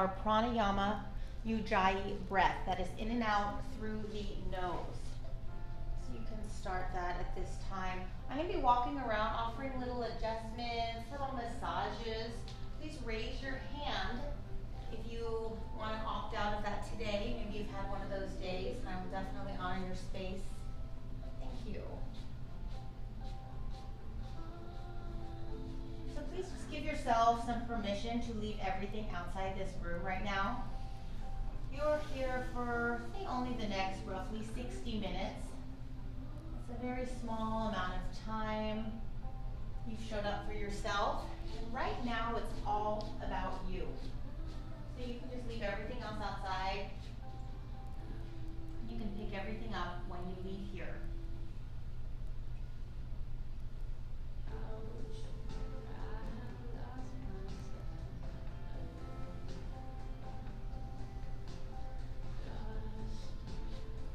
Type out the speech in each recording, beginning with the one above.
our pranayama ujjayi breath that is in and out through the nose. So you can start that at this time. I'm going to be walking around offering little adjustments, little massages. Please raise your hand if you want to opt out of that today. Maybe you've had one of those days, and I will definitely honor your space. Thank you. So please just give yourself some permission to leave everything outside this room right now. You're here for, I think, only the next roughly 60 minutes. It's a very small amount of time. You've showed up for yourself, and right now it's all about you. So you can just leave everything else outside. You can pick everything up when you leave here.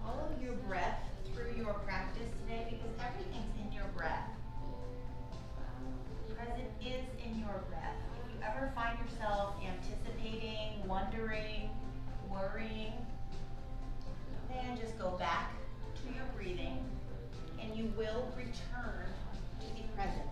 Follow your breath through your practice today because everything's in your breath. Present is in your breath. If you ever find yourself anticipating, wondering, worrying, then just go back to your breathing and you will return to the present.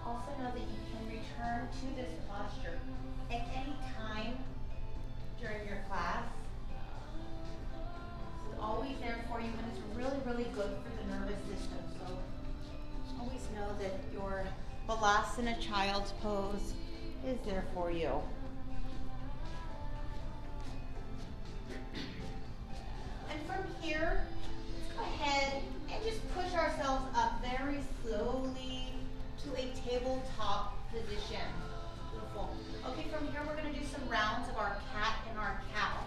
Also know that you can return to this posture at any time during your class. It's always there for you, and it's really, really good for the nervous system. So always know that your Balasana child's pose is there for you. And from here, let's go ahead and just push ourselves up very slowly to a tabletop position. Beautiful. Okay, from here we're going to do some rounds of our cat and our cow.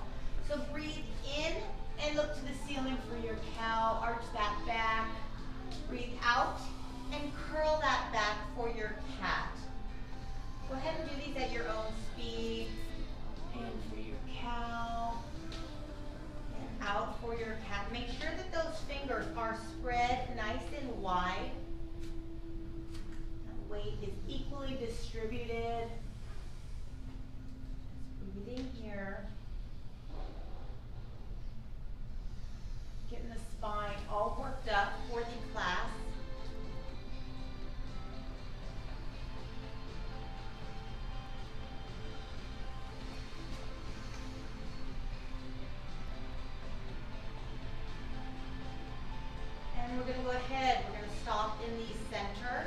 So breathe in and look to the ceiling for your cow. Arch that back. Breathe out and curl that back for your cat. Go ahead and do these at your own speed. In for your cow. And out for your cat. Make sure that those fingers are spread nice and wide. That weight is equally distributed. Breathing here. Getting the spine all worked up for the class. And we're going to go ahead, we're going to stop in the center.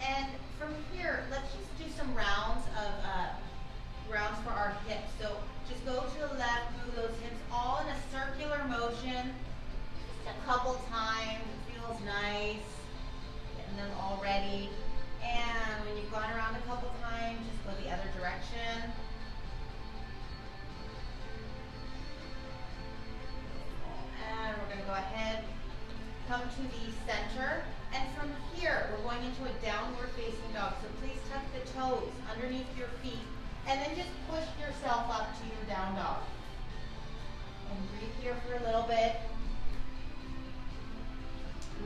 And from here, let's just do some rounds of rounds for our hips. So just go to the left, move those hips all in a circular motion. Just a couple times, it feels nice. Getting them all ready. And when you've gone around a couple times, just go the other direction. And we're going to go ahead, come to the center. And from here, we're going into a downward facing dog. So please tuck the toes underneath your feet. And then just push yourself up to your down dog. And breathe here for a little bit.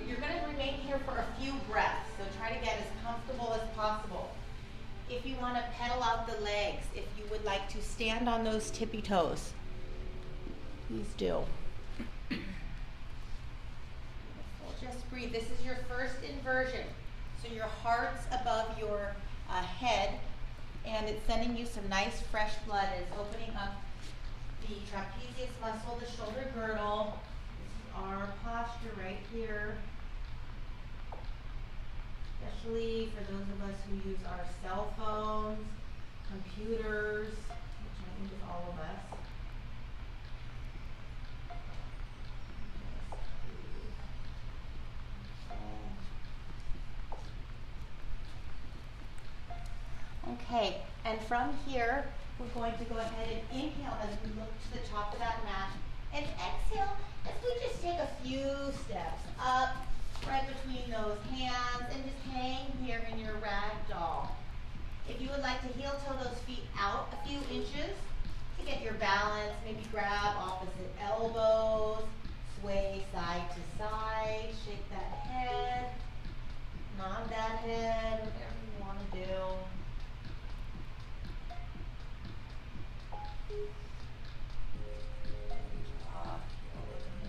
You're going to remain here for a few breaths, so try to get as comfortable as possible. If you want to pedal out the legs, if you would like to stand on those tippy toes, please do. Just breathe. This is your first inversion. So your heart's above your head, and it's sending you some nice fresh blood. It's opening up the trapezius muscle, the shoulder girdle. Our posture right here, especially for those of us who use our cell phones, computers, which I think is all of us. Okay, and from here, we're going to go ahead and inhale as we look to the top of that mat. And exhale as we just take a few steps up, right between those hands, and just hang here in your rag doll. If you would like to heel toe those feet out a few inches to get your balance, maybe grab opposite elbows, sway side to side, shake that head, nod that head, whatever you want to do.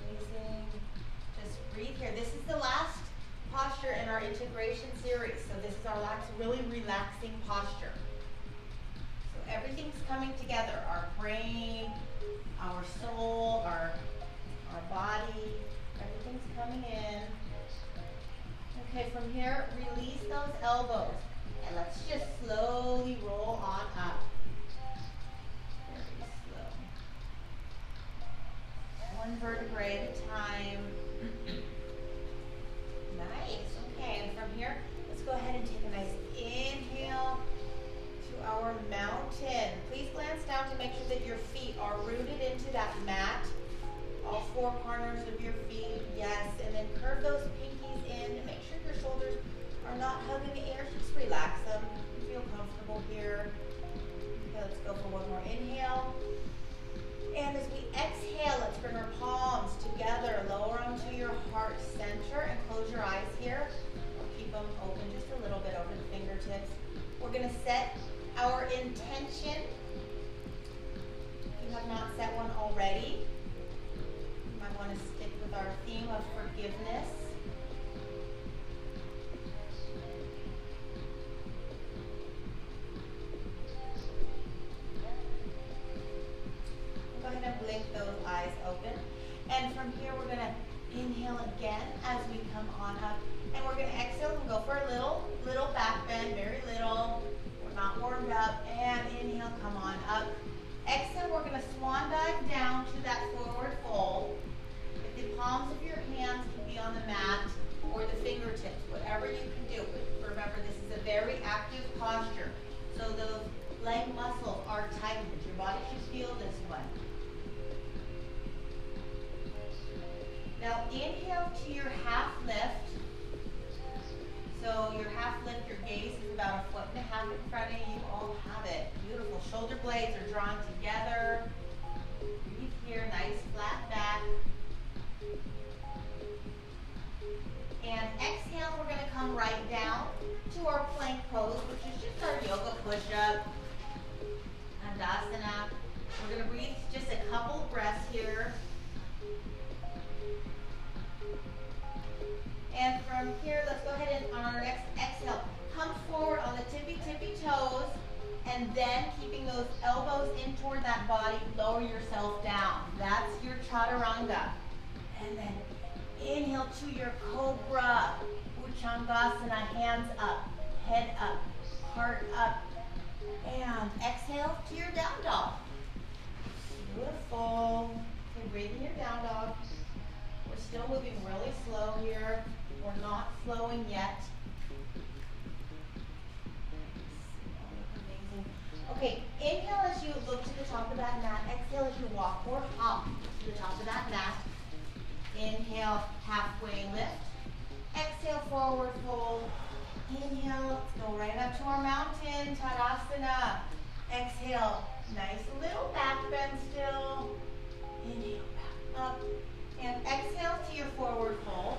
Amazing. Just breathe here. This is the last posture in our integration series. So this is our last really relaxing posture. So everything's coming together. Our brain, our soul, our body, everything's coming in. Okay, from here, release those elbows. And let's just slowly roll on up. Very slow. One vertebrae at a time. Nice. Okay, and from here, let's go ahead and take a nice inhale to our mountain. Please glance down to make sure that your feet are rooted into that mat. All four corners of your feet, yes. And then curve those pinkies in and make sure your shoulders are not hugging the air. Just relax them. Feel comfortable here. Okay, let's go for one more inhale. And as we exhale, let's bring our palms together. Lower them to your heart center and close your eyes here. Or keep them open just a little bit over the fingertips. We're going to set our intention. If you have not set one already, you might want to stick with our theme of forgiveness. Go ahead and blink those eyes open. And from here, we're going to inhale again as we come on up. And we're going to exhale and go for a little back bend, very little. We're not warmed up. And inhale, come on up. Exhale, we're going to swan dive down to that forward fold. If the palms of your hands can be on the mat or the fingertips, whatever you can do. But remember, this is a very active posture. So those leg muscles are tightened. Your body should feel this one. Now inhale to your half lift. So your half lift, your gaze is about 1.5 feet in front of you. You all have it. Beautiful. Shoulder blades are drawn together. Breathe here, nice flat back. And exhale, we're going to come right down to our plank pose, which is just our yoga push-up. Tadasana. We're going to breathe just a couple breaths here. And from here, let's go ahead and on our next exhale, come forward on the tippy toes, and then keeping those elbows in toward that body, lower yourself down. That's your chaturanga. And then inhale to your cobra, Bhujangasana, hands up, head up, heart up. And exhale to your down dog. Beautiful. Okay, breathe in your down dog. We're still moving really slow here. We're not slowing yet. Amazing. Okay, inhale as you look to the top of that mat. Exhale as you walk or hop to the top of that mat. Inhale, halfway lift. Exhale, forward fold. Inhale, let's go right up to our mountain, Tadasana. Exhale, nice little back bend still. Inhale, back up. And exhale to your forward fold.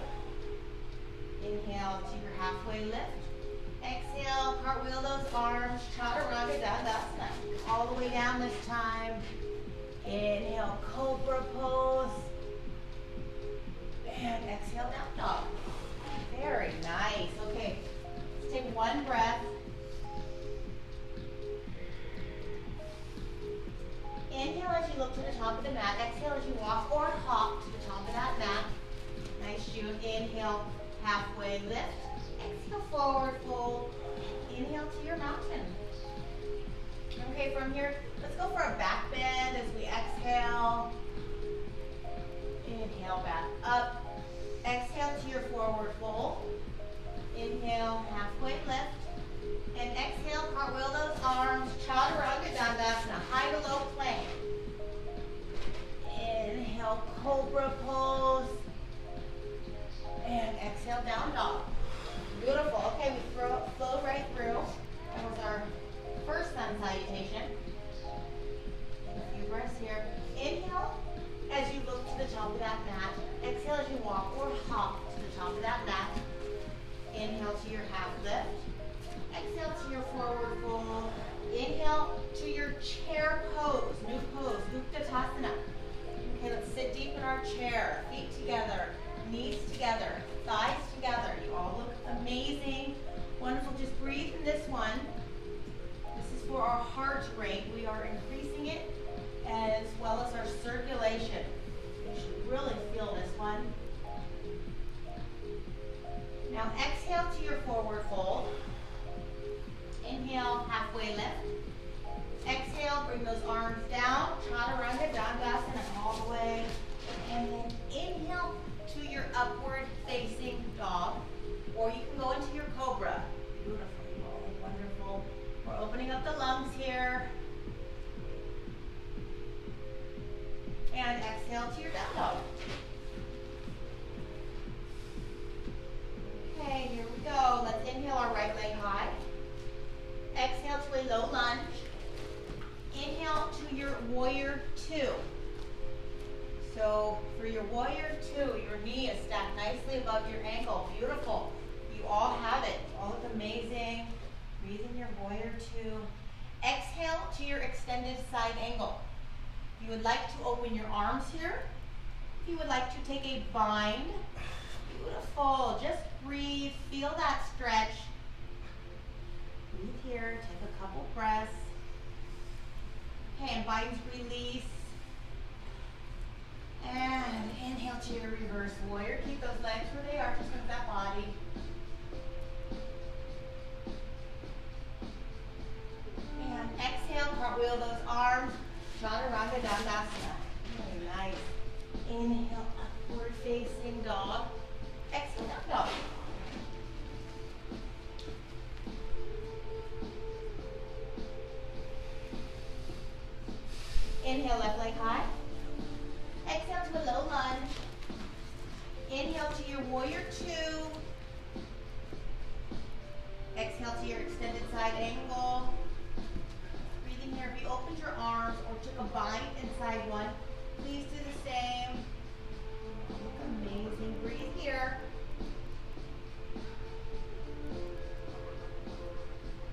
Inhale to your halfway lift. Exhale, cartwheel those arms, Chaturanga Dandasana. All the way down this time. Inhale, cobra pose. And exhale, down dog. Very nice. Okay, let's take one breath. Inhale as you look to the top of the mat. Exhale as you walk or hop to the top of that mat. Nice, June. Inhale, halfway lift. Exhale, forward fold. Inhale to your mountain. Okay, from here, let's go for a back bend as we exhale. Inhale, back up. Exhale to your forward fold. Inhale, halfway lift. And exhale, cartwheel those arms, Chaturanga Dandasana, high to low plank. Inhale, cobra pose. And exhale, down dog. Beautiful. Okay, we flow right through. That was our first sun salutation. A few breaths here. Inhale as you look to the top of that mat. lift. Exhale to your forward fold. Inhale to your chair pose, new pose, Utkatasana. Okay, let's sit deep in our chair, feet together, knees together, thighs together. You all look amazing. Wonderful, just breathe in this one. This is for our heart rate. We are increasing it as well as our circulation. You should really feel this one. Now exhale to your forward fold. Inhale, halfway lift. Exhale, bring those arms down. Chaturanga Dandasana all the way. And then inhale to your upward facing dog. Or you can go into your cobra. Beautiful, wonderful. We're opening up the lungs here. And exhale to your down dog. Okay, here we go. Let's inhale our right leg high. Exhale to a low lunge. Inhale to your warrior two. So for your warrior two, your knee is stacked nicely above your ankle. Beautiful. You all have it. You all look amazing. Breathe in your warrior two. Exhale to your extended side angle. If you would like to open your arms here, if you would like to take a bind, beautiful. Just breathe. Feel that stretch. Breathe here. Take a couple breaths. Okay, and binds release. And inhale to your reverse warrior. Keep those legs where they are. Just move that body. And exhale, cartwheel those arms. Chaturanga Dandasana. Very nice. Inhale, upward facing dog. Exhale, down dog. Inhale, left leg high. Exhale to a low lunge. Inhale to your warrior two. Exhale to your extended side angle. Breathing here. If you opened your arms or took a bind inside one, please do the same. Look amazing. Breathe here.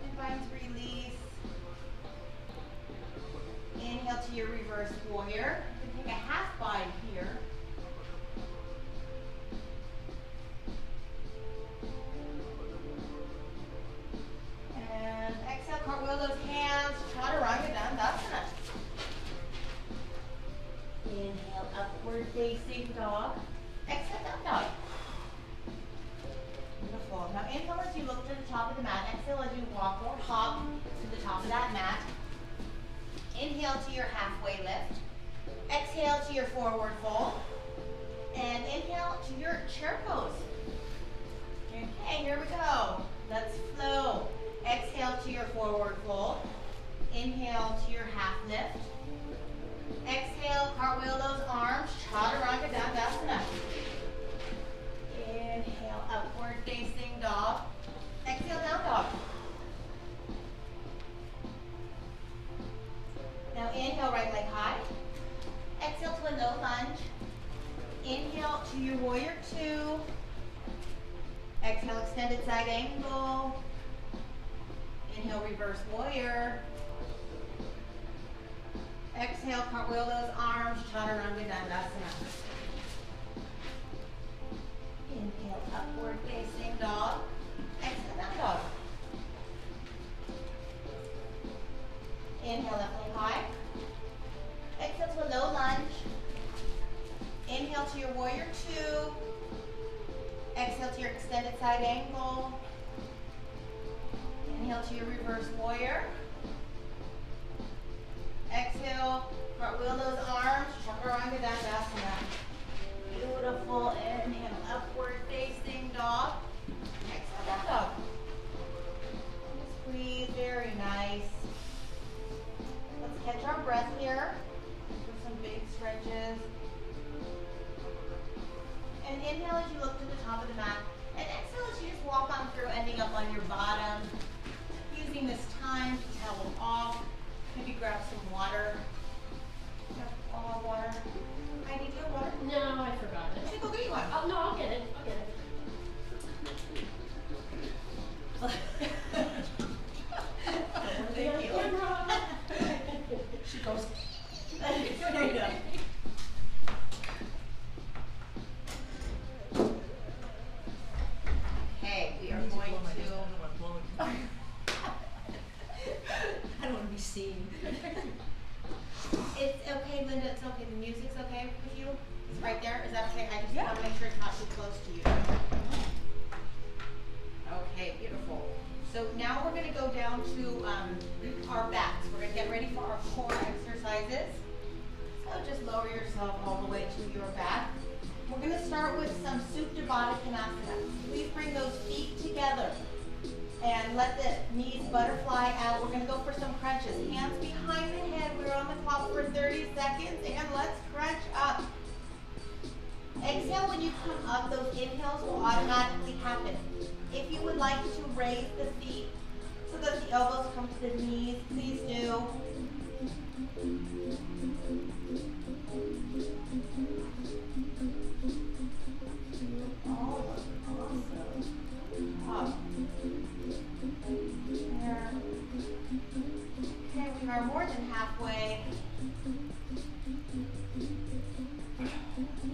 And binds release. Inhale to your reverse warrior. You can take a half bind here. And exhale, cartwheel those hands. Chaturanga Dandasana. Inhale, upward facing dog. Exhale, down dog. Beautiful. Now inhale as you look to the top of the mat. Exhale as you walk or hop to the top of that mat. Inhale to your halfway lift. Exhale to your forward fold. And inhale to your chair pose. Okay, here we go. Let's flow. Exhale to your forward fold. Inhale to your half lift. Exhale, cartwheel those arms. Chaturanga Dandasana. Inhale, upward facing dog. Exhale, down dog. Now inhale, right leg high. Exhale to a low lunge. Inhale to your warrior two. Exhale, extended side angle. Inhale, reverse warrior. Exhale, cartwheel those arms. Chaturanga Dandasana. Inhale, upward facing dog. Exhale, down dog. Inhale, left leg high. Exhale to a low lunge. Inhale to your warrior two. Exhale to your extended side angle. Inhale to your reverse warrior. Exhale, cartwheel those arms. Chaturanga Dandasana. Beautiful. Inhale, upward facing dog. Exhale, down dog. Just breathe. Very nice. Let's catch our breath here. Do some big stretches. And inhale as you look to the top of the mat. And exhale as you just walk on through, ending up on your bottom. Using this time to towel off. Maybe grab some water. All water. I need your water. No, I forgot it. Okay, go get you one. Oh, no, I'll get it. see. It's okay, Linda, it's okay. The music's okay with you? It's right there? Is that okay? I just Yeah. want to make sure it's not too close to you. Okay, beautiful. So now we're going to go down to our backs. We're going to get ready for our core exercises. So just lower yourself all the way to your back. We're going to start with some Supta Baddha Konasana. Please bring those feet together and let the knees butterfly out. We're going to go for some crunches. Hands behind the head. We're on the clock for 30 seconds and let's crunch up. Exhale when you come up. Those inhales will automatically happen. If you would like to raise the feet so that the elbows come to the knees, please do. Oh, awesome. Up. There. Okay, we are more than halfway.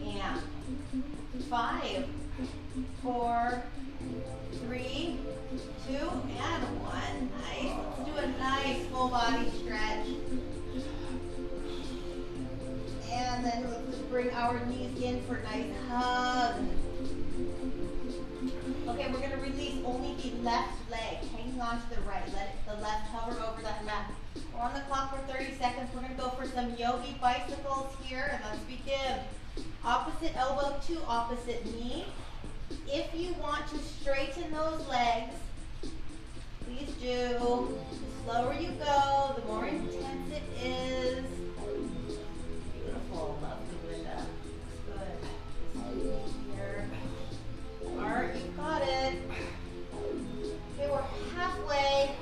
And 5, 4, 3, 2, and 1. Nice. Let's do a nice full body stretch. And then let's just bring our knees in for a nice hug. Okay, we're going to release only the left leg, hanging on to the right. Let the left hover over that mat. We're on the clock for 30 seconds. We're going to go for some yogi bicycles here, and let's begin. Opposite elbow to opposite knee. If you want to straighten those legs, please do. The slower you go, the more intense it is. Beautiful. Lovely, Linda. Good. Here. Alright, you got it. Okay, we're halfway.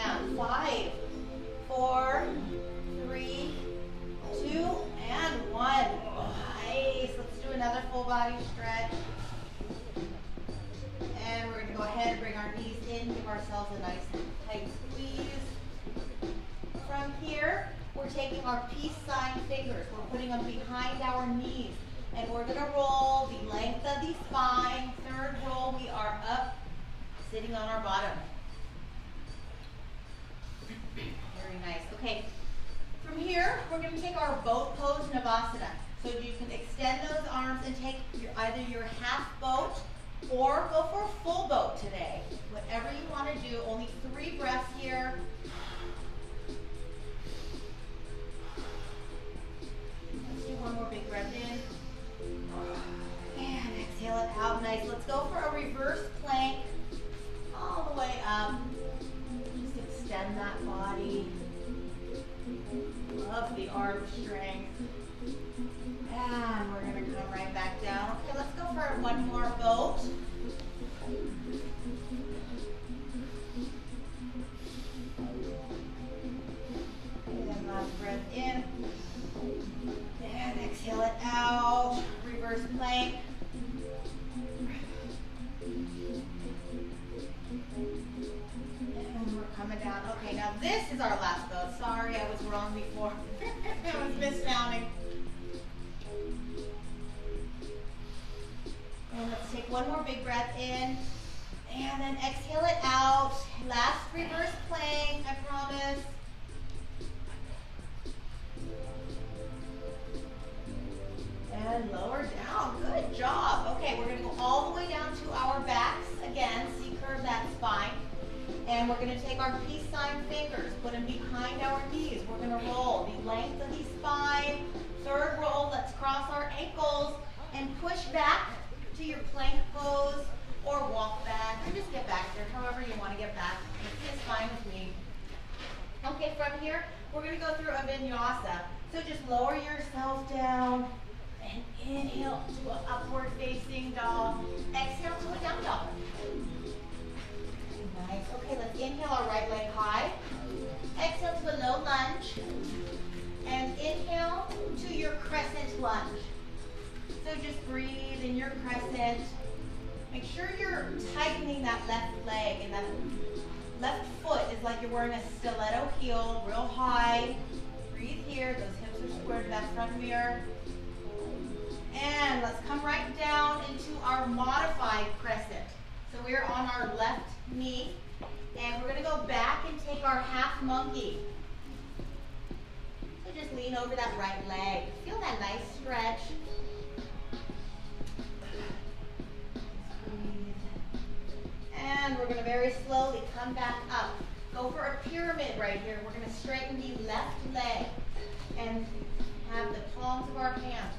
And 5, 4, 3, 2, and 1. Nice. Let's do another full body stretch. And we're going to go ahead and bring our knees in, give ourselves a nice tight squeeze. From here, we're taking our peace sign fingers. We're putting them behind our knees. And we're going to roll the length of the spine. Third roll, we are up, sitting on our bottom. Very nice. Okay, from here, we're going to take our boat pose Navasana. So you can extend those arms and take either your half boat or go for a full boat today. Whatever you want to do, only 3 breaths here. Let's do one more big breath in. And exhale it out. Nice. Let's go for a reverse plank all the way up. Just extend that body. Love the arm strength. And we're going to come right back down. Okay, let's go for one more boat. And last breath in. And exhale it out. Reverse plank. And we're coming down. Okay, now this is our last boat. Sorry, I was wrong before. I was miscounting. And let's take one more big breath in. And then exhale it out. Last reverse plank, I promise. And lower down. Good job. Okay, we're going to go all the way down to our backs. Again, C-curve that spine. And we're going to take our peace sign fingers, put them behind our knees. We're going to roll the length of the spine. Third roll, let's cross our ankles and push back to your plank pose or walk back or just get back there, however you want to get back. It's fine with me. Okay, from here, we're going to go through a vinyasa. So just lower yourself down and inhale to an upward facing dog. Exhale to a down dog. Nice. Okay, let's inhale our right leg high. Exhale to a low lunge. And inhale to your crescent lunge. So just breathe in your crescent. Make sure you're tightening that left leg, and that left foot is like you're wearing a stiletto heel, real high. Breathe here. Those hips are squared to that front mirror. And let's come right down into our modified crescent. So we're on our left knee, and we're going to go back and take our half monkey. So just lean over that right leg. Feel that nice stretch. And we're going to very slowly come back up. Go for a pyramid right here. We're going to straighten the left leg and have the palms of our hands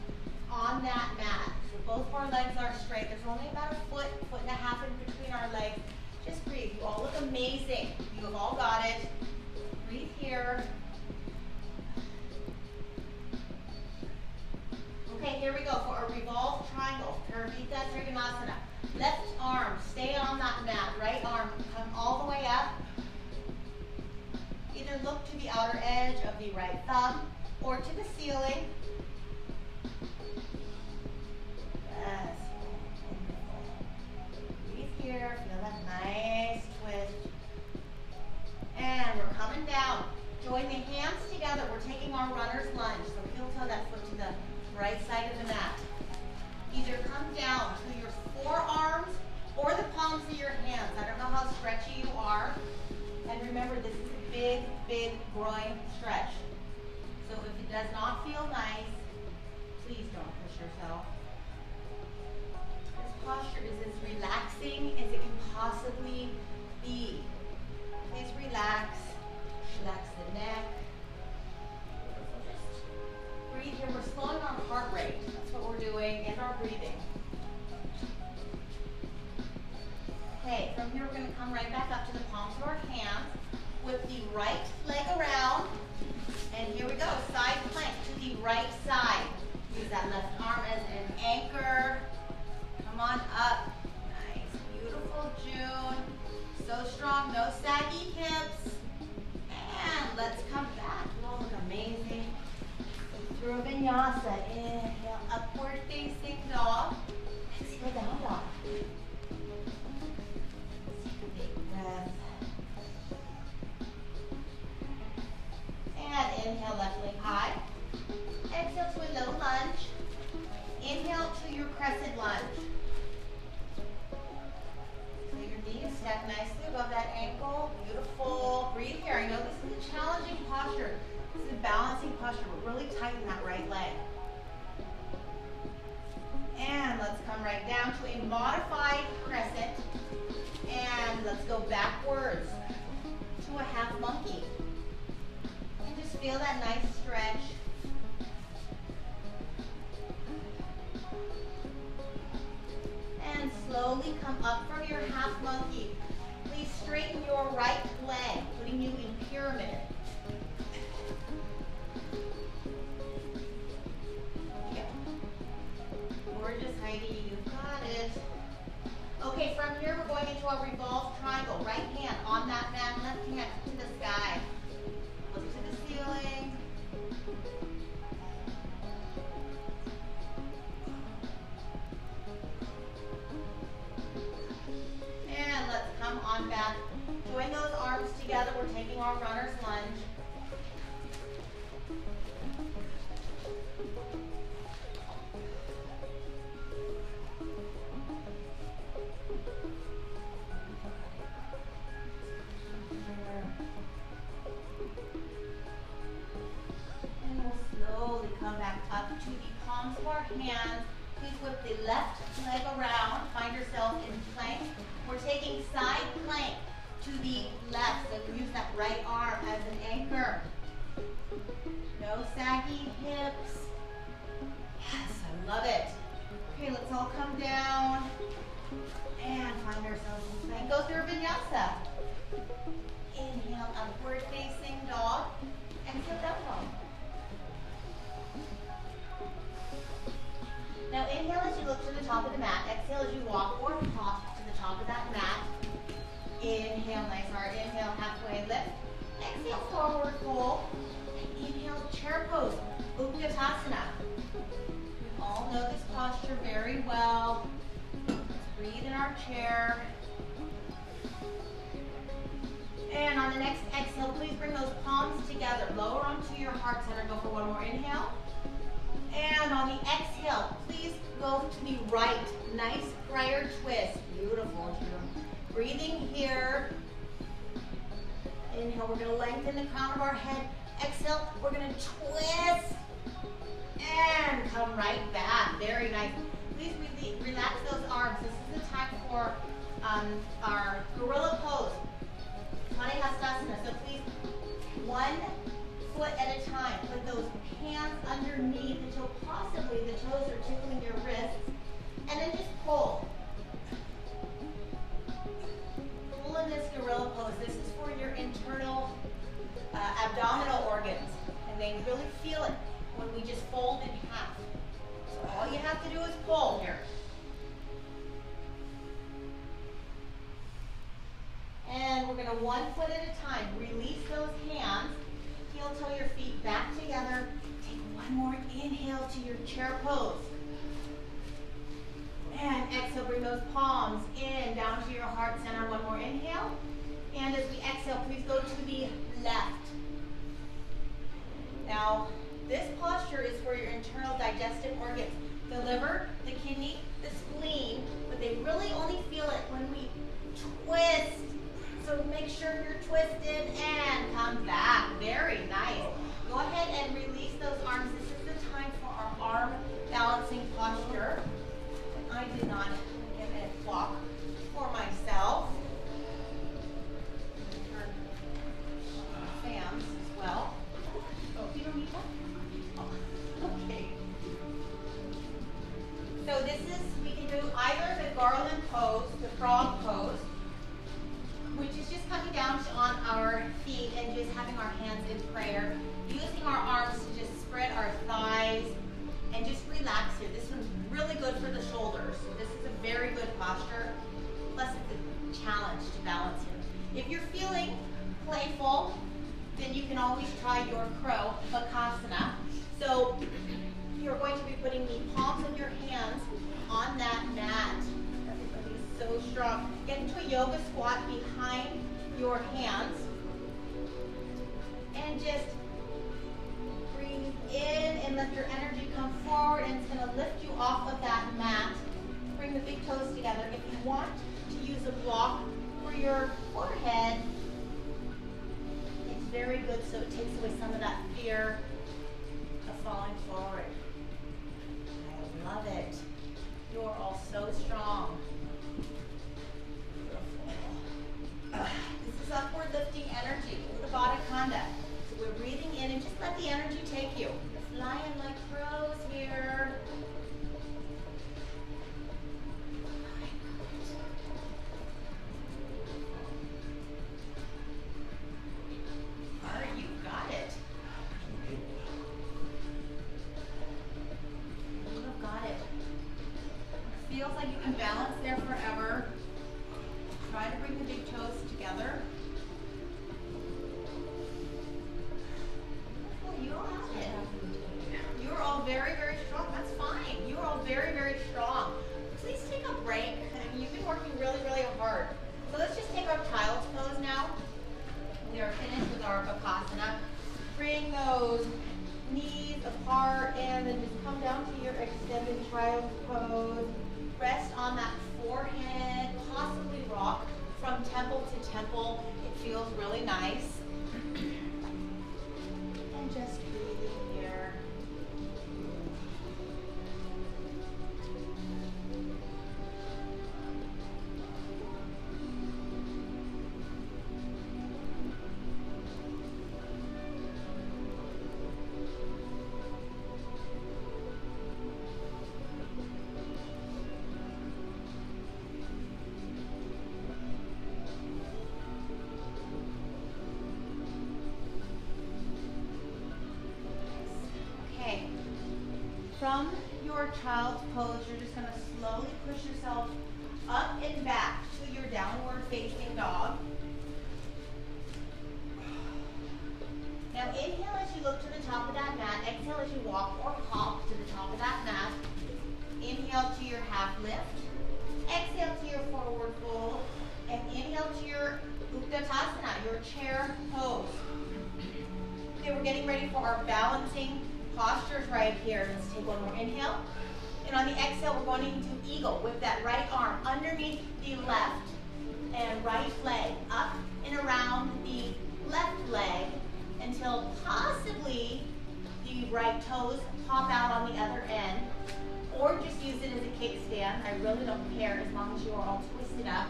on that mat. So both of our legs are straight. There's only about a foot, foot and a half in between our legs. Just breathe. You all look amazing. You have all got it. Breathe here. Okay, here we go for a revolved triangle, Parivrtta Trikonasana. Left arm, stay on that mat. Right arm, come all the way up. Either look to the outer edge of the right thumb or to the ceiling. Yes. Breathe here, feel that nice twist. And we're coming down. Join the hands together. We're taking our runner's lunge. So heel toe that foot to the right side of the mat. Either come down to your forearms or the palms of your hands. I don't know how stretchy you are. And remember, this is a big, big groin stretch. So if it does not feel nice, please don't push yourself. This posture is as relaxing as it can possibly be. Please relax. Relax the neck. Breathe here. We're slowing our heart rate. That's what we're doing, and our breathing. Okay, from here we're going to come right back up to the palms of our hands with the right leg around. And here we go, side plank to the right side. Use that left arm as an anchor. Come on up. Nice, beautiful June. So strong, no saggy hips. And let's come back. You all look amazing. Through a vinyasa. Inhale, upward facing dog. Exhale, down dog. Take a big breath. And inhale, left leg high. Exhale to a low lunge. Inhale to your crescent lunge. So your knees stack nicely above that ankle. Beautiful. Breathe here. I know this is a challenging posture. This is a balancing posture, but really tighten that right leg. And let's come right down to a modified crescent. And let's go backwards to a half monkey. And just feel that nice stretch. And slowly come up from your half monkey. Please straighten your right leg, putting you in pyramid. Gorgeous, Heidi, you've got it. Okay, from here we're going into a revolved triangle. Right hand on that mat, left hand to the sky. Look to the ceiling. And let's come on back. Join those arms together. We're taking our runner's lunge. To the palms of our hands. Please whip the left leg around. Find yourself in plank. We're taking side plank to the left. So use that right arm as an anchor. No saggy hips. Yes, I love it. Okay, let's all come down and find ourselves in plank. Go through a vinyasa. Inhale, upward facing dog. Exhale, down dog. Now inhale as you look to the top of the mat. Exhale as you walk or hop to the top of that mat. Inhale, nice hard inhale, halfway lift. Exhale, forward fold. And inhale, chair pose, Utkatasana. We all know this posture very well. Let's breathe in our chair. And on the next exhale, please bring those palms together. Lower onto your heart center. Go for one more inhale. And on the exhale, please go to the right. Nice briar twist. Beautiful. Breathing here. Inhale, we're going to lengthen the crown of our head. Exhale, we're going to twist and come right back. Very nice. Please relax those arms. This is the time for our gorilla pose. Manihastasana. So please, one foot at a time. Put those hands underneath until possibly the toes are tickling your wrists. And then just pull. Pull in this gorilla pose. This is for your internal abdominal organs. And they really feel it when we just fold in half. So all you have to do is pull here. And we're going to 1 foot at a time. Release those hands. Heel toe your feet back together. Take one more inhale to your chair pose. And exhale, bring those palms in, down to your heart center. One more inhale. And as we exhale, please go to the left. Now, this posture is for your internal digestive organs. The liver, the kidney, the spleen, but they really only feel it when we twist. So make sure you're twisted and come back. Very nice. Go ahead and release those arms. This is the time for our arm balancing posture. I did not get a block for myself. Turn fans as well. Oh, you don't need one? Oh, okay. So this is, we can do either the garland pose, the frog pose, which is just coming down on our feet and just having our hands in prayer, using our arms to just spread our thighs and just relax here. This one's really good for the shoulders. So this is a very good posture. Plus it's a challenge to balance here. If you're feeling playful, then you can always try your crow, Bakasana. So you're going to be putting the palms of your hands on that mat. Everybody's so strong. Get into a yoga squat behind your hands. And just breathe in and let your energy come forward, and it's going to lift you off of that mat. Bring the big toes together. If you want to use a block for your forehead, it's very good, so it takes away some of that fear of falling forward. I love it. You're all so strong. Beautiful. This is upward lifting energy, Uttabata Kanda. So we're breathing in and just let the energy take you. We're flying like crows here. All right, you got it. You have got it. Feels like you can balance there forever. Try to bring the big toes together. You all have it. You're all very, very strong. That's fine. You're all very, very strong. Please take a break. I mean, you've been working really, really hard. So let's just take our child's pose now. We are finished with our Bakasana. Bring those knees apart and then just come down to your extended child's pose. Rest on that forehead, possibly rock from temple to temple. It feels really nice. And just breathing here. From your child's pose, you're just going to slowly push yourself up and back to your downward facing dog. Now inhale as you look to the top of that mat. Exhale as you walk or hop to the top of that mat. Inhale to your half lift. Exhale to your forward fold. And inhale to your Utkatasana, your chair pose. Okay, we're getting ready for our balancing postures right here. Let's take one more inhale. And on the exhale, we're going into eagle with that right arm underneath the left and right leg, up and around the left leg until possibly the right toes pop out on the other end, or just use it as a kickstand. I really don't care as long as you are all twisted up.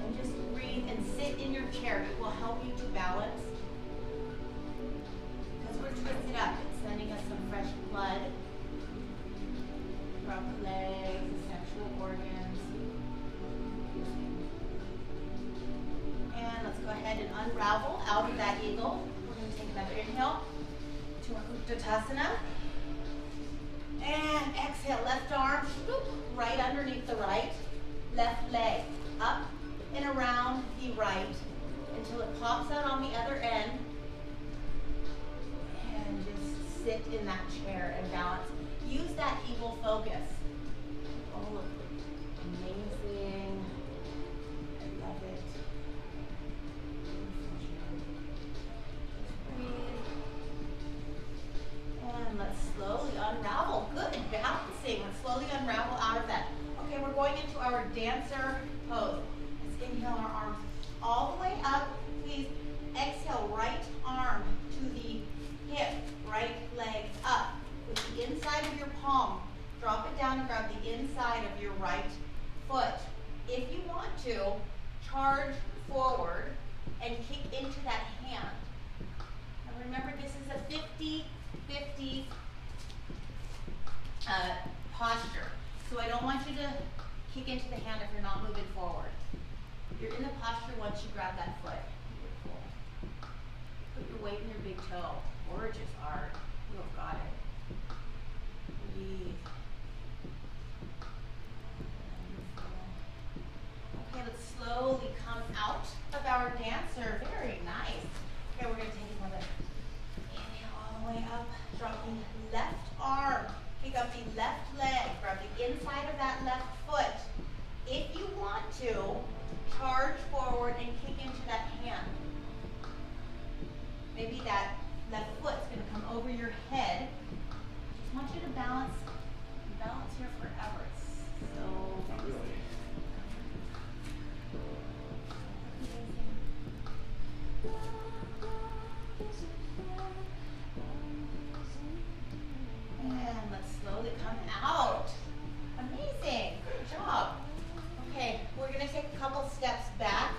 And just breathe and sit in your chair. It will help you to balance. Because we're twisted up, it's sending us some fresh blood throughout the legs, the sexual organs. And let's go ahead and unravel out of that eagle. We're going to take another inhale to our Uttanasana. And exhale, left arm, whoop, right underneath the right, left leg, up and around the right until it pops out on the other end. And just sit in that chair and balance. Use that eagle focus. Oh, amazing. I love it. And let's slowly unravel. Good, balancing. Let's slowly unravel out of that. Okay, we're going into our dancer pose. Let's inhale our arms all the way up. Please exhale, right arm to the hip, right leg up with the inside of your palm. Drop it down and grab the inside of your right foot. If you want to, charge forward and kick into that hand. Now remember, this is a 50-50 posture. So I don't want you to kick into the hand if you're not moving forward. You're in the posture once you grab that foot. Beautiful. Put your weight in your big toe. Gorgeous art. You have got it. Breathe. Okay, let's slowly come out of our dancer. Very nice. Okay, we're going to take another inhale all the way up. Dropping left arm. Pick up the left leg. Grab the inside of that left foot. If you want to, charge forward and kick into that hand. Maybe that left foot's going to come over your head. Just want you to balance here forever. It's so amazing. And let's slowly come out. Amazing. Good job. Okay, we're going to take a couple steps back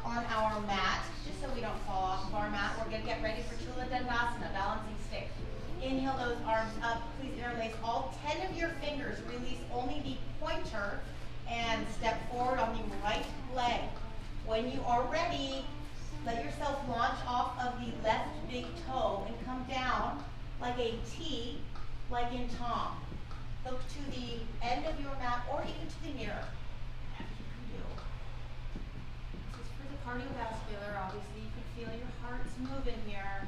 on our mat, just so we don't fall off of our mat. We're going to get ready for Chula Dandasana, balancing stick. Inhale those arms up. Please interlace all 10 of your fingers. Release only the pointer and step forward on the right leg. When you are ready, let yourself launch off of the left big toe and come down like a T, like in Tom. Look to the end of your mat or even to the mirror. Whatever you can do. This is for the cardiovascular. Obviously, you can feel your heart's moving here.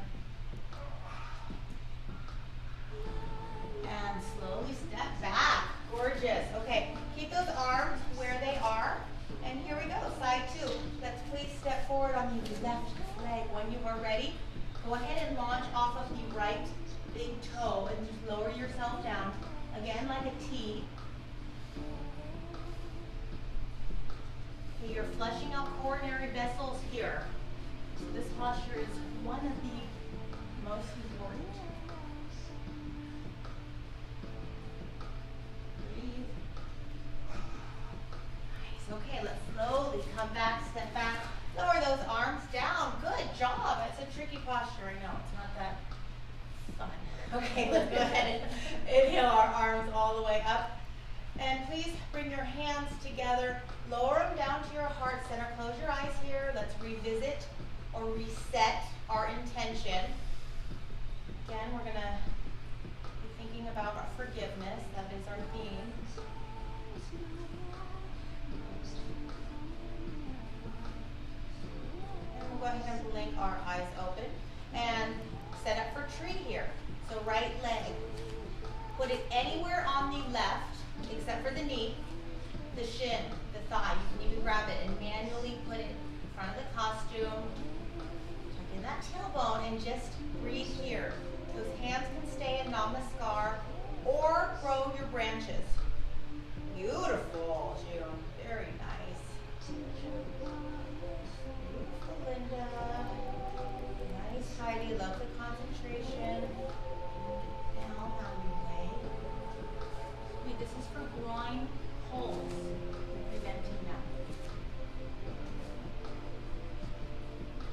And slowly step back. Gorgeous. Okay, keep those arms where they are. And here we go, side two. Let's please step forward on the left leg. When you are ready, go ahead and launch off of the right big toe and just lower yourself down. Again, like a T. Okay, you're flushing out coronary vessels here. So this posture is one of the most important. Breathe. Nice. Okay, let's slowly come back, step back. Lower those arms down. Good job. It's a tricky posture. I know, it's not that fun. Okay, let's go ahead and inhale our arms all the way up. And please bring your hands together. Lower them down to your heart center. Close your eyes here. Let's revisit or reset our intention. Again, we're going to be thinking about our forgiveness. That is our theme. And we'll go ahead and blink our eyes open and set up for tree here. So right leg. Put it anywhere on the left except for the knee, the shin, the thigh. You can even grab it and manually put it in front of the costume. Tuck in that tailbone and just breathe here. Those hands can stay in Namaskar. or grow your branches. Beautiful, June. Very nice. Beautiful, Linda. Nice, Heidi. Love the concentration. Now, way. Wait, this is for groin holes. Preventing them.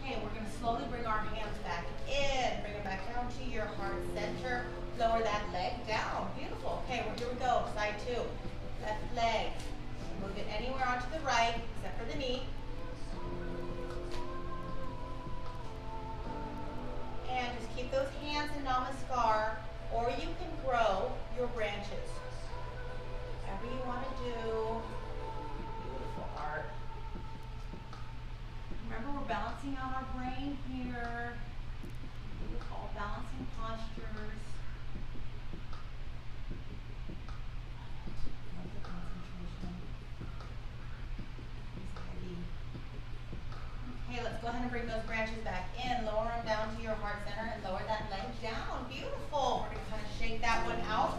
Okay, we're going to slowly bring our hands back in. Bring them back down to your heart center. Lower that leg down. Beautiful. Okay, well, here we go. Side two. Left leg. Move it anywhere onto the right, except for the knee. And just keep those hands in Namaskar, or you can grow your branches. Whatever you want to do. Beautiful art. Remember, we're balancing out our brain here. All balancing postures. Love the concentration. Okay, let's go ahead and bring those branches back in. Lower them down to your heart center and lower that leg down. Beautiful. We're going to kind of shake that one out.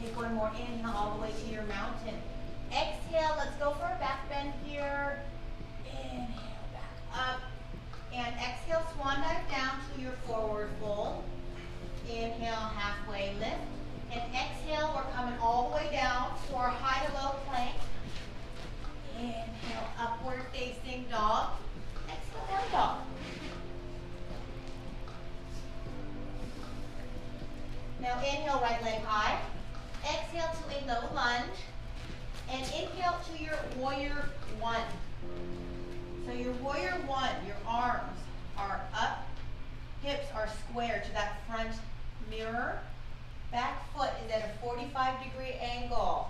Take one more inhale all the way to your mountain. Exhale, let's go for a back bend here. Inhale, back up. And exhale, swan dive down to your forward fold. Inhale, halfway lift. And exhale, we're coming all the way down to our high to low plank. Inhale, upward facing dog. Exhale, down dog. Now inhale, right leg high. Exhale to a low lunge. And inhale to your warrior one. So your warrior one, your arms are up, hips are square to that front mirror. Back foot is at a 45-degree angle.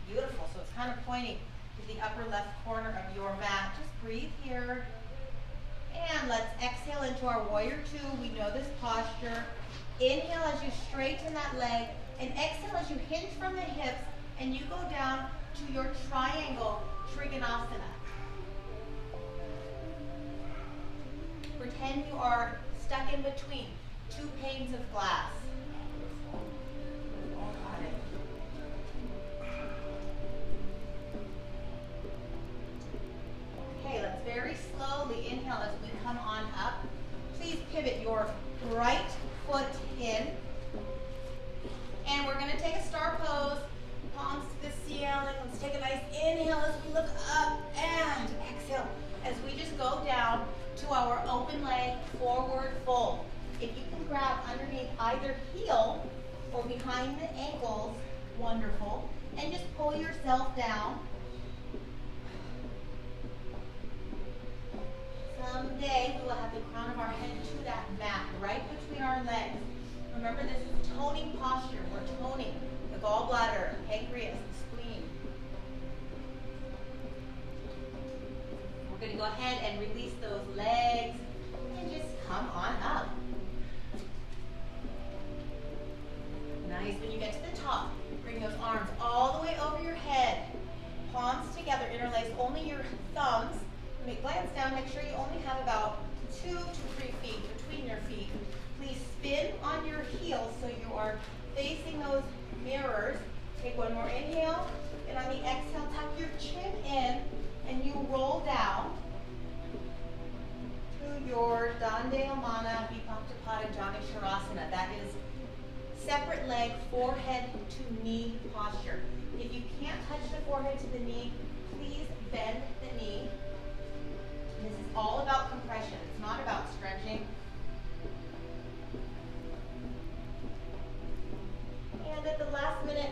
Beautiful, so it's kind of pointing to the upper left corner of your mat. Just breathe here. And let's exhale into our warrior two. We know this posture. Inhale as you straighten that leg, and exhale as you hinge from the hips, and you go down to your triangle Trikonasana. Pretend you are stuck in between two panes of glass. Okay, let's very slowly inhale as we come on up. Please pivot your right foot in. And we're going to take a star pose. Palms to the ceiling. Let's take a nice inhale as we look up and exhale as we just go down to our open leg forward fold. If you can grab underneath either heel or behind the ankles, wonderful. And just pull yourself down. Someday we will have the crown of our head to that mat, right between our legs. Remember, this is toning posture. We're toning the gallbladder, pancreas, the spleen. We're going to go ahead and release those legs and just come on up. Nice. When you get to the top, bring those arms all the way over your head. Palms together, interlace only your thumbs. Glance down, make sure you only have about 2 to 3 feet between your feet. Please spin on your heels so you are facing those mirrors. Take one more inhale, and on the exhale, tuck your chin in, and you roll down to your Dandayamana Vipaktapada Jani Sharasana. That is separate leg, forehead to knee posture. If you can't touch the forehead to the knee, please bend the knee. This is all about compression. It's not about stretching. And at the last minute,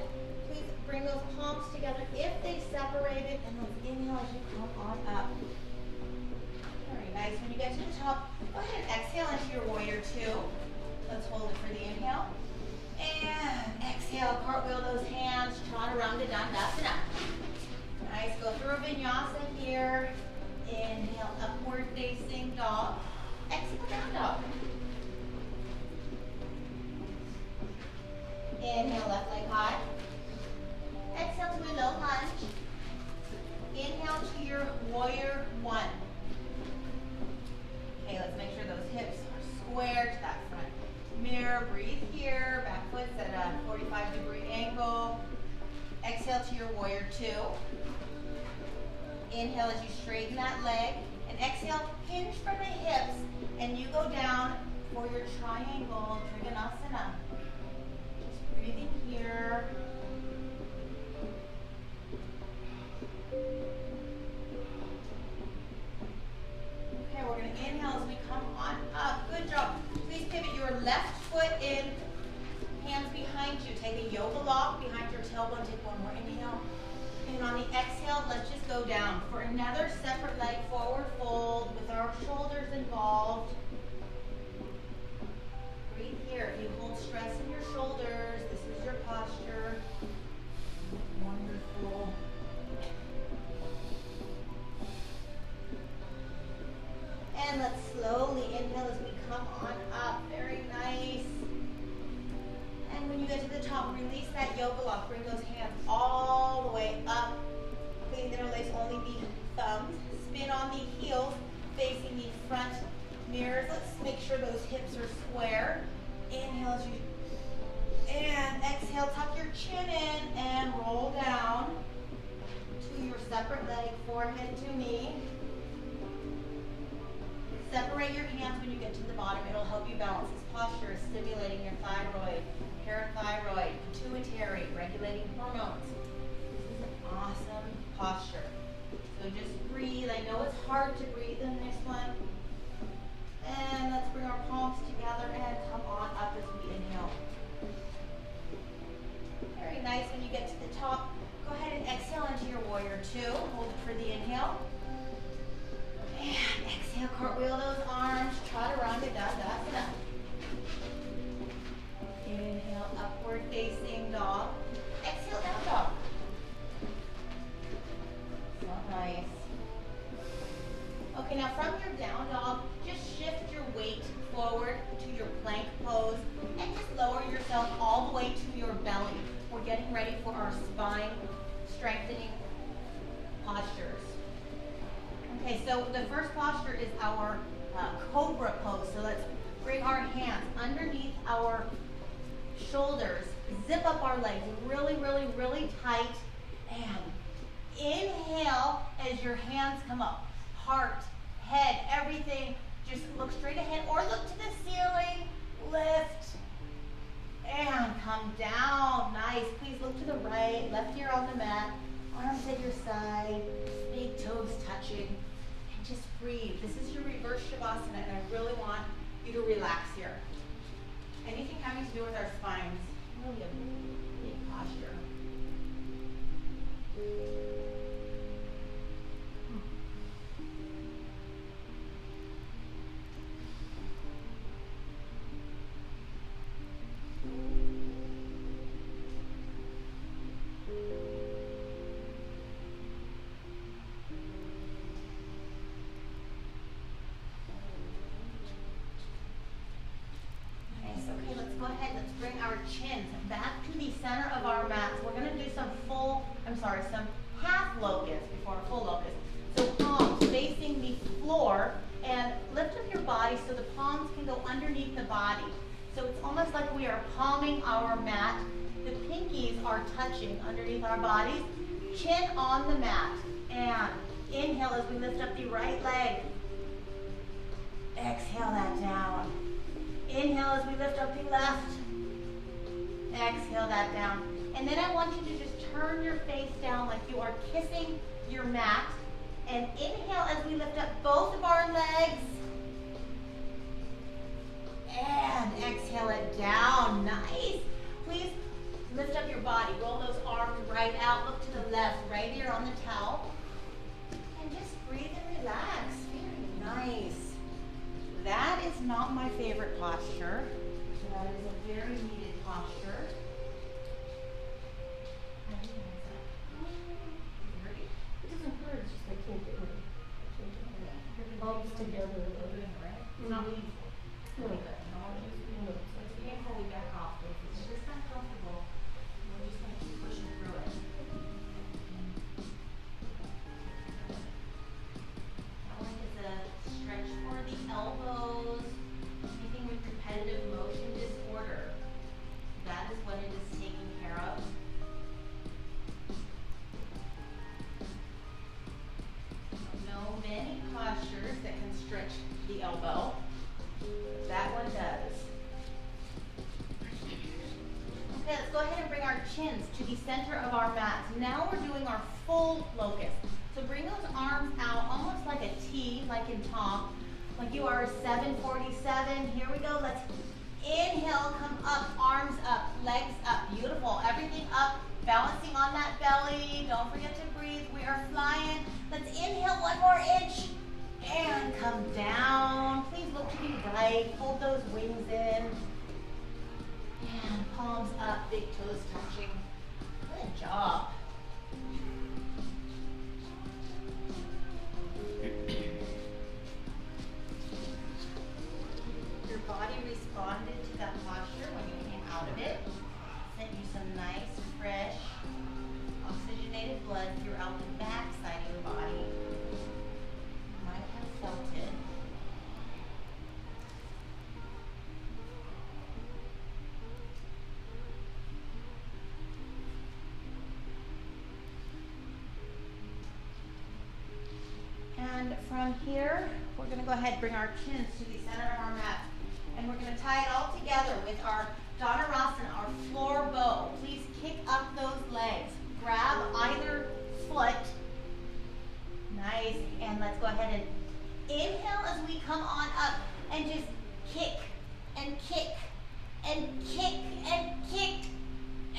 please bring those palms together if they separated, and let's inhale as you come on up. Very nice. When you get to the top, go ahead and exhale into your warrior two. Let's hold it for the inhale. And exhale, cartwheel those hands, Chaturanga Dandasana. Nice. Go through a vinyasa here. Inhale, upward facing dog. Exhale, down dog. Inhale, left leg high. Exhale to a low lunge. Inhale to your warrior one. Okay, let's make sure those hips are square to that front mirror. Breathe here. Back foot's at a another separate leg forward fold with our shoulders involved. Breathe here. If you hold stress in your shoulders, this is your posture. Wonderful. And let's slowly inhale as we come on up. Very nice. And when you get to the top, release that yoga lock. Bring those hands all the way up. Please interlace only the thumbs. Spin on the heels, facing the front mirrors. Let's make sure those hips are square. Inhale as you, and exhale, tuck your chin in and roll down to your separate leg, forehead to knee. Separate your hands when you get to the bottom. It'll help you balance. This posture is stimulating your thyroid, parathyroid, pituitary, regulating hormones. This is an awesome posture. So just breathe. I know it's hard to breathe in this one. And let's bring our palms together and come on up as we inhale. Very nice. When you get to the top, go ahead and exhale into your warrior two. Hold it for the inhale. And exhale, cartwheel those arms, chaturanga dandasana. Inhale, upward facing dog. Exhale, down dog. So nice. Okay, now from your down dog, just shift your weight forward to your plank pose and just lower yourself all the way to your belly. We're getting ready for our spine strengthening postures. Okay, so the first posture is our cobra pose. So let's bring our hands underneath our shoulders, zip up our legs really, really, really tight, and inhale as your hands come up. Heart, head, everything, just look straight ahead or look to the ceiling, lift, and come down. Nice. Please look to the right, left ear on the mat, arms at your side, big toes touching. Just breathe. This is your reverse Shavasana, and I really want you to relax here. Anything having to do with our spines, really a big posture. Chins back to the center of our mats. We're going to do some half locust before a full locust. So palms facing the floor and lift up your body so the palms can go underneath the body. So it's almost like we are palming our mat. The pinkies are touching underneath our bodies. Chin on the mat. And inhale as we lift up the right leg. Exhale that down. Inhale as we lift up the left. Exhale that down. And then I want you to just turn your face down like you are kissing your mat. And inhale as we lift up both of our legs. And exhale it down. Nice. Please lift up your body. Roll those arms right out. Look to the left, right here on the towel. And just breathe and relax. Very nice. That is not my favorite posture. That is a very needed posture. It doesn't hurt, it's just I can't get rid of it. Bumps together. It's not painful. Really good. No, it's painful, we back off. If it's just not comfortable, we're just going to keep pushing through it. That one is a stretch for the elbows. Anything with repetitive motion disorder. That is what it is taking care of. Know many postures that can stretch the elbow. That one does. Okay, let's go ahead and bring our chins to the center of our mats. Now we're doing our full locust. So bring those arms out almost like a T, like in Tom, like you are a 747. Here we go. Let's inhale, come up, arms up, legs up. Beautiful. Everything up, balancing on that belly. Don't forget to breathe. We are flying. Let's inhale 1 more inch and come down. Please look to the right. Hold those wings in. And palms up, big toes touching. Good job. Your body responded to that posture when you came out of it. Sent you some nice, fresh, oxygenated blood throughout the back side of your body. You might have felt it. And from here, we're going to go ahead and bring our chins to the center of our mat. And we're going to tie it all together with our Dhanurasana, our floor bow. Please kick up those legs. Grab either foot. Nice. And let's go ahead and inhale as we come on up and just kick and kick and kick and kick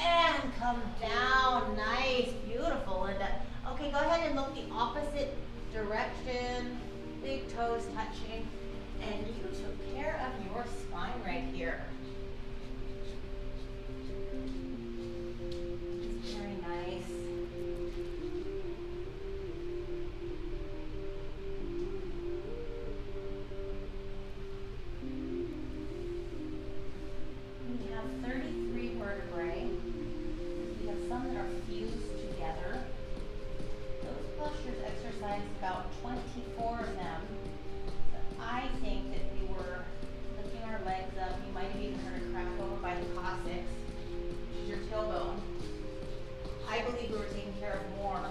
and come down. Nice. Beautiful, Linda. Okay, go ahead and look the opposite direction. Big toes touching. And you took care of your spine right here. Very nice. We have 33 vertebrae. We have some that are fused together. Those postures exercise about 24 of them. I think that we were lifting our legs up. You might have even heard a crack over by the coccyx, which is your tailbone. I believe we were taking care of more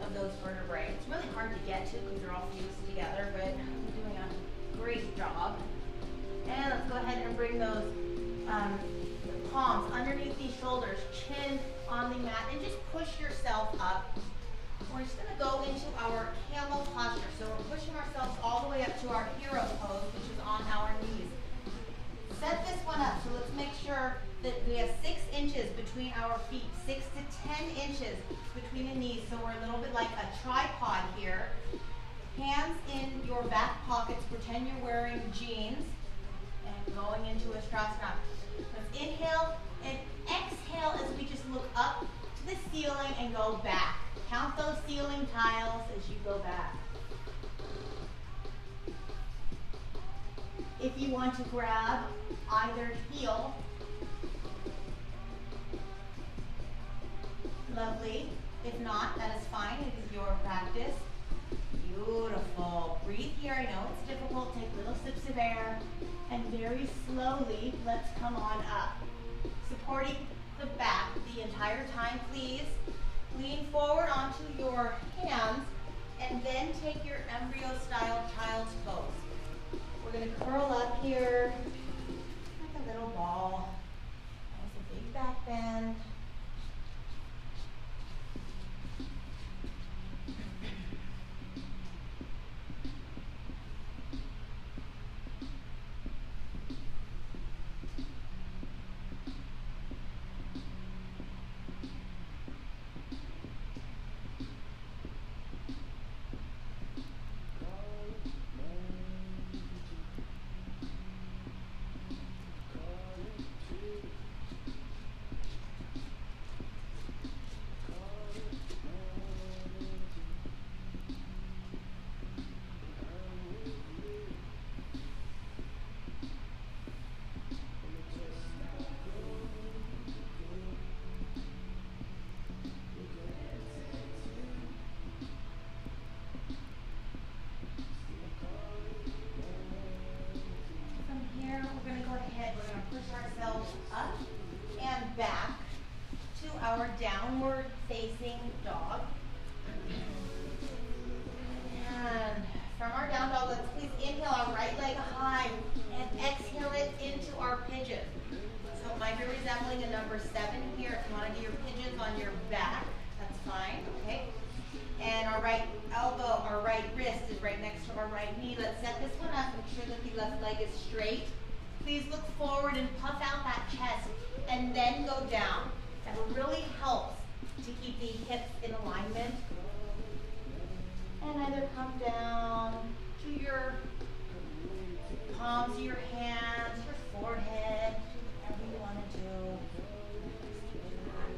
of those vertebrae. It's really hard to get to because they're all fused together, but we're doing a great job. And let's go ahead and bring those palms underneath these shoulders, chin on the mat, and just push yourself up. We're just going to go into our camel posture. So we're pushing ourselves all the way up to our hero pose, which is on our knees. Set this one up. So let's make sure that we have 6 inches between our feet, 6 to 10 inches between the knees. So we're a little bit like a tripod here. Hands in your back pockets. Pretend you're wearing jeans and going into a Strasana. Let's inhale and exhale as we just look up to the ceiling and go back. Count those ceiling tiles as you go back. If you want to grab either heel, lovely. If not, that is fine. It is your practice. Beautiful. Breathe here. I know it's difficult. Take little sips of air. And very slowly, let's come on up. Supporting the back the entire time, please. Lean forward onto your hands and then take your embryo style child's pose. We're going to curl up here like a little ball. Nice, a big back bend. Our downward facing dog. And from our down dog, let's please inhale our right leg high and exhale it into our pigeon. So it might be resembling a number 7 here. If you want to do your pigeons on your back, that's fine, okay? And our right elbow, our right wrist is right next to our right knee. Let's set this one up. Make sure that the left leg is straight. Please look forward and puff out that chest and then go down. That really helps to keep the hips in alignment. and either come down to your palms of your hands, your forehead, do whatever you want to do. Just relax.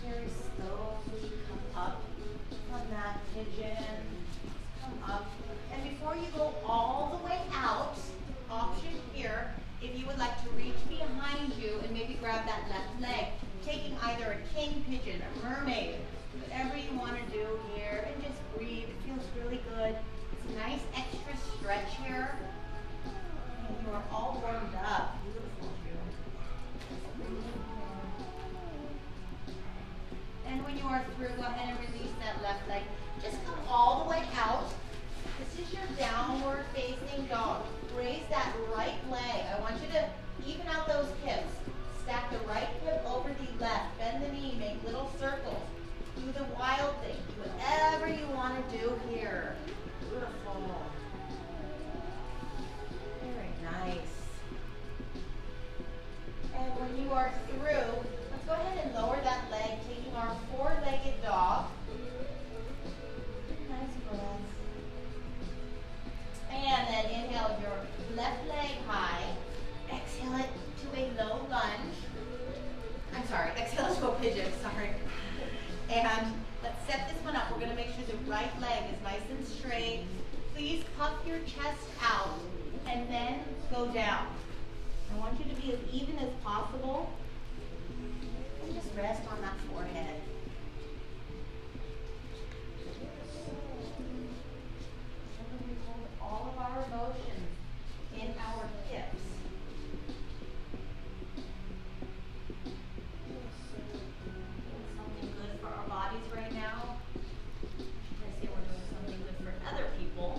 Very slowly come up from that pigeon. Come up. And before you go all the way out, option here, if you would like to reach behind you and maybe grab that left leg, taking either a king pigeon, a mermaid, whatever you want to do here, and just breathe. It feels really good. It's a nice extra stretch here. And you are all warmed up. Beautiful, June. And when you are through, go ahead and release that left leg. Just come all the way out. This is your downward facing dog. Raise that right leg. I want you to even out those hips. Stack the right hip over the left. Bend the knee, make little circles. Do the wild thing. Do whatever you want to do here. Beautiful. Very nice. And when you are through, let's go ahead and lower that leg, taking our four-legged dog. Nice breath. And then inhale your left leg high. Exhale it to a low lunge. I'm sorry, exhale it to a pigeon, sorry. And let's set this one up. We're gonna make sure the right leg is nice and straight. Please puff your chest out and then go down. I want you to be as even as possible. And just rest on that forehead. Remember, we hold all of our emotions in our hips. Doing something good for our bodies right now. Should I say we're doing something good for other people?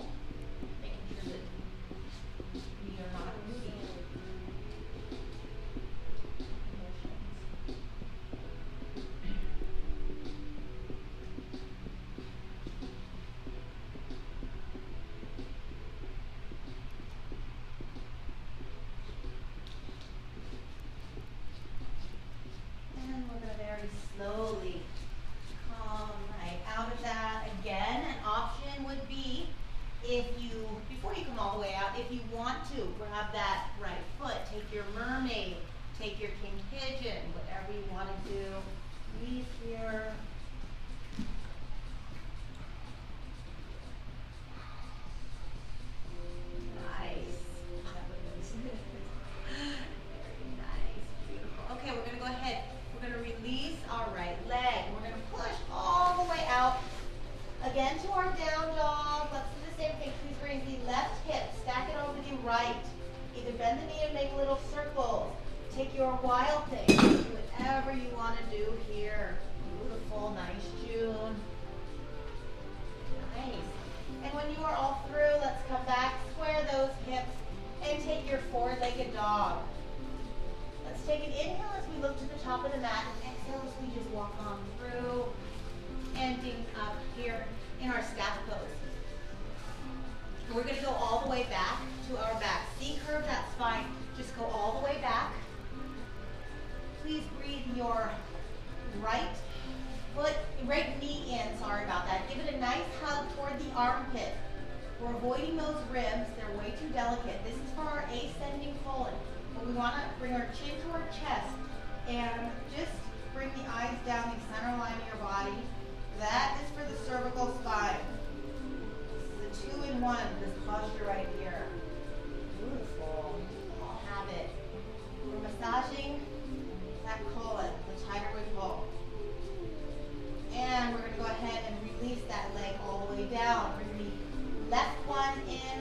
Making sure that we are not moving emotions. And we're going to very slowly come right out of that. Again, an option would be if you, before you come all the way out, if you want to, grab that right foot, take your mermaid, take your king pigeon, whatever you want to do. Breathe here. Nice. Very nice. Beautiful. Okay, we're going to go ahead. We're going to release our right leg. We're going to push all the way out. Again to our down dog. Let's do the same thing. Please bring the left hip. Stack it over the right. Either bend the knee and make little circles. Take your wild thing. Do whatever you want to do here. Beautiful. Nice, June. Nice. And when you are all through, let's come back, square those hips, and take your four-legged dog. Let's take an inhale as we look to the top of the mat, and exhale as we just walk on through, ending up here in our staff pose. We're going to go all the way back to our back. C-curve that spine. Just go all the way back. Please breathe your right knee in, sorry about that. Give it a nice hug toward the armpit. We're avoiding those ribs, they're way too delicate. This is for our ascending colon. But we want to bring our chin to our chest and just bring the eyes down the center line of your body. That is for the cervical spine. This is a 2-in-1, this posture right here. Beautiful. I'll have it. We're massaging that colon, the tiger we pull. And we're going to go ahead and release that leg all the way down. Bring the left one in.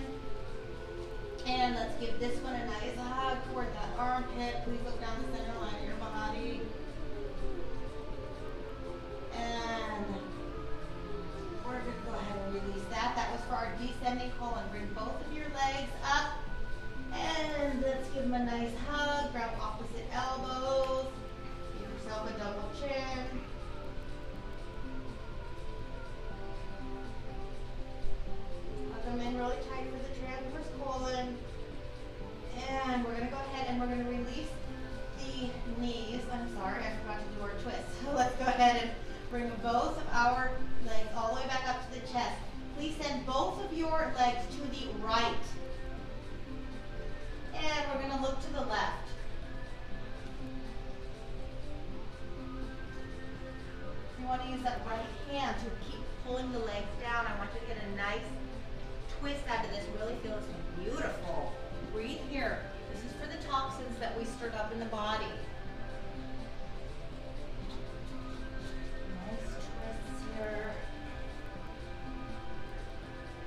And let's give this one a nice hug toward that armpit. Please look down the center line of your body. And release semicolon. Bring both of your legs up. And let's give them a nice hug. Grab opposite elbows. Give yourself a double chin. Hug them in really tight for the transverse colon. And we're going to go ahead and we're going to release the knees. I'm sorry, I forgot to do our twist. So let's go ahead and bring both of our legs all the way back up to the chest. Please send both of your legs to the right. And we're going to look to the left. You want to use that right hand to keep pulling the legs down. I want you to get a nice twist out of this. Really feel it's beautiful. Breathe here. This is for the toxins that we stirred up in the body. Nice twists here.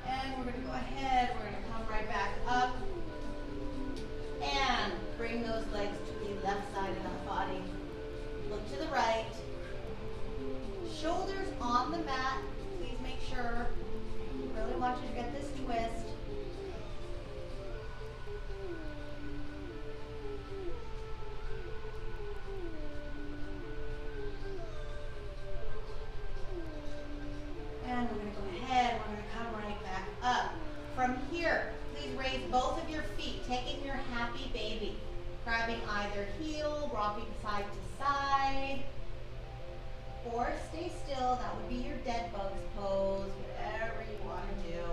And we're going to go ahead. We're going to come right back up. And bring those legs to the left side of the body. Look to the right. Shoulders on the mat. Please make sure. Really want you to get this twist. And we're going to go ahead. We're going to come right back up. From here, please raise both of your feet, taking your happy baby. Grabbing either heel, rocking side to side. Or stay still, that would be your dead bugs pose, whatever you want to do.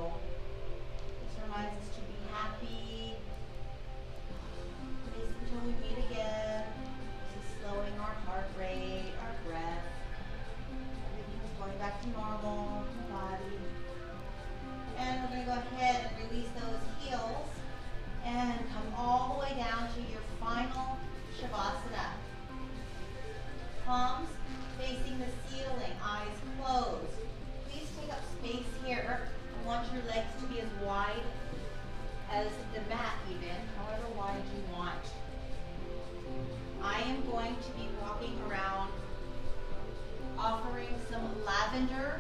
This reminds us to be happy. Please until we meet again. This is slowing our heart rate, our breath. Everything is going back to normal in the body. And we're going to go ahead and release those heels and come all the way down to your final Shavasana. Palms facing the ceiling, eyes closed. Please take up space here. I want your legs to be as wide as the mat even, however wide you want. I am going to be walking around offering some lavender,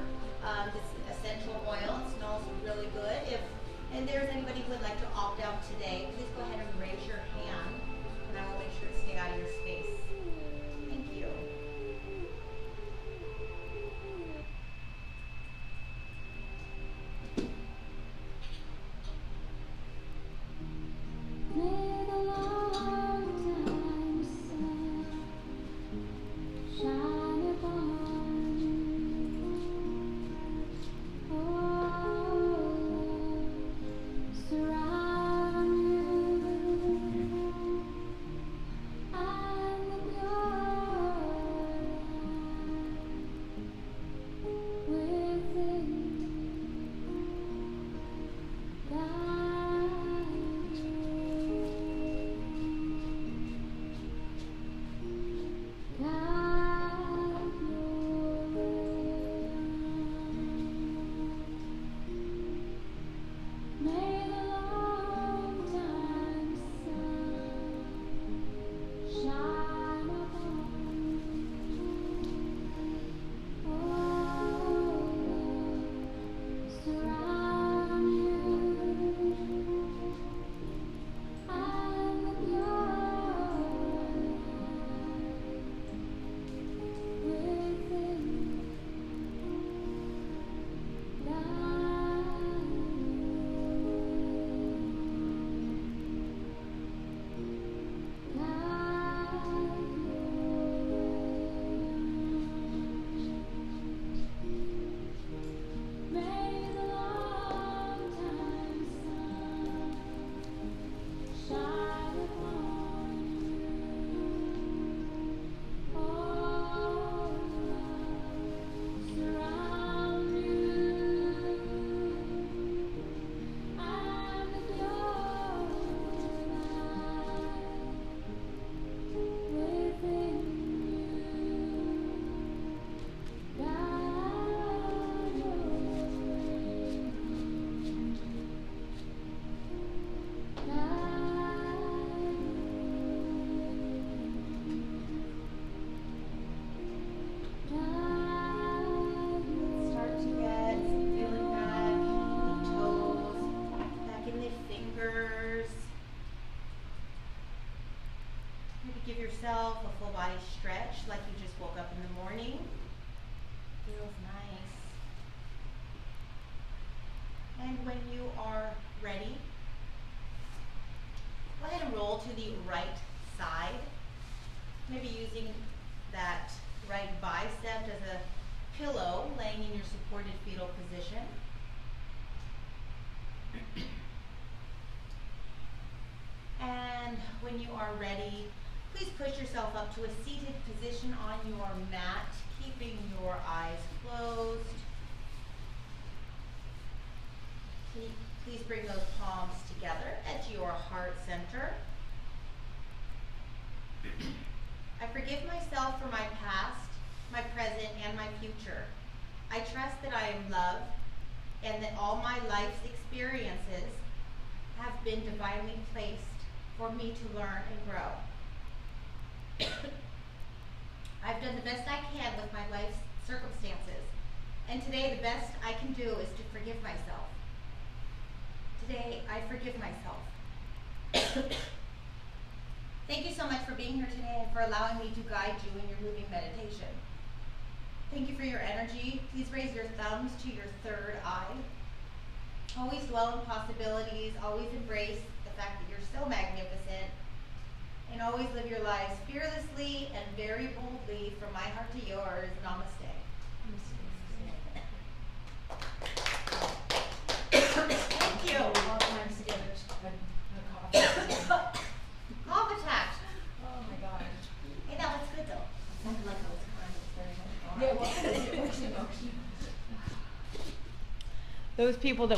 this essential oil. It smells really good. And there's anybody who would like to opt out today, please go ahead and raise your hand and I will make sure to stay out of your space. Thank you. I yourself a full body stretch like you just woke up in the morning. Feels nice. And when you are ready, go ahead and roll to the right side. Maybe using that right bicep as a pillow, laying in your supported fetal position. And when you are ready, please push yourself up to a seated position on your mat, keeping your eyes closed. Please bring those palms together at your heart center. I forgive myself for my past, my present, and my future. I trust that I am loved and that all my life's experiences have been divinely placed for me to learn and grow. I've done the best I can with my life's circumstances, and today the best I can do is to forgive myself. Today, I forgive myself. Thank you so much for being here today and for allowing me to guide you in your moving meditation. Thank you for your energy. Please raise your thumbs to your third eye. Always dwell on possibilities. Always embrace the fact that you're so magnificent. And always live your lives fearlessly and very boldly from my heart to yours. Namaste. Thank you. Cough attack. Oh my God. Hey, that looks good though. Sounded like I was crying. It was very hard. Those people that